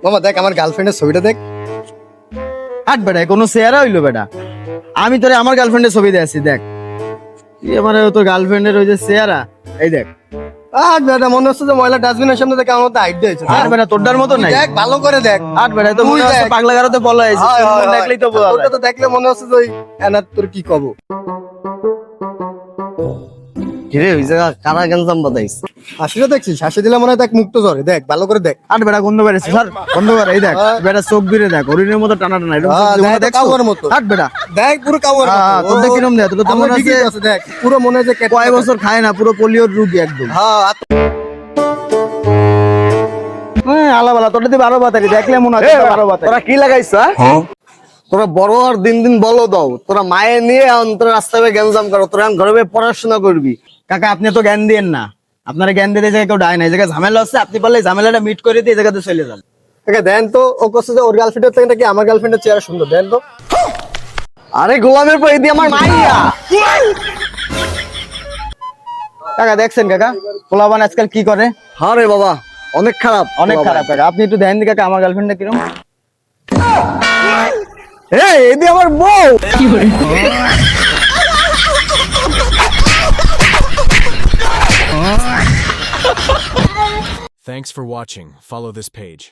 মামা দেখ আমার গার্লফ্রেন্ডের ছবিটা দেখ। হাট বেটা কোনো চেহারা হইলো বেটা, আমি তোরে আমার গার্লফ্রেন্ডের ছবি দিয়েছি দেখ, মানে তোর গার্লফ্রেন্ডের ওই যে চেহারা, এই দেখ। আর বেটা মনে হচ্ছে যে ময়লা ডাস্টবিনের সামনে দেখে আমার মতো হাইট দিয়েছে। আর বেটা তোরটার মতো নাই, দেখ ভালো করে দেখ। হাট বেটা তো মনে হচ্ছে পাগলা গারোতে বলা হয়েছে, হয়, হয়, হয়। দেখলেই তো বোঝা ওটা যায়। তো দেখলে মনে হচ্ছে যে ওই এনার তোর কি কব। কিরে ওই জায়গা কারা গেঞ্জাম বাদাইস? হাসিটা দেখছিস? হাসি দিলে মনে হয় দেখ মুক্ত ঝরে। দেখ ভালো করে দেখ। হাট বেটা গন্ধ বেড়েছে স্যার, বন্ধ কর। এই দেখ বেটা চোখ বিরে দেখ, হরিণের মতো টানা টানা, এরকম হ্যাঁ, চোখ দিয়ে দেখ, দেখছো? কাউয়ার মতো। হাট বেটা দেখ পুরো কাউয়ার হ্যাঁ, মতো। তোর কিরম দেখ, তোর তো আমার মনে ঠিকই হচ্ছে আছে, দেখ পুরো মনে হয় যে কেটে কয় বছর খায় না, পুরো পোলিওর রোগী একদম। হ্যাঁ হ্যাঁ আলাবালা তোর দিয়ে 12 বাতারি দেখলে মনে হচ্ছে 12 বাতারি। তোরা কি লাগাইছ? তোরা বড় আর দিন দিন বলো দাও, তোরা মায়ের নিয়ে এখন তোরা রাস্তায় গ্যাঞ্জাম করো, তোরা এখন ঘরে বসে পড়াশোনা করবি। কাকা আপনি তো জ্ঞান দিয়েন না, আপনারা জ্ঞান দিতে জায়গায় কেউ ডায় না, এই জায়গায় ঝামেলা হচ্ছে, আপনি পারলে ঝামেলাটা মিট করে দিয়ে এই জায়গাতে চলে যান। ঠিক দেন তো। ও করছে যে ওর গার্লফ্রেন্ডের থেকে নাকি আমার গার্লফ্রেন্ডের চেহারা সুন্দর। দেন তো। আরে গোলামের পর এদি আমার মাইয়া। কাকা দেখছেন কাকা পোলাবান আজকাল কি করে? আরে বাবা অনেক খারাপ, অনেক খারাপ কাকা, আপনি একটু ধ্যান দিন কাকা আমার গার্লফ্রেন্ডটা কিরম। এই এদি আমার বউ। Thanks for watching. Follow this page.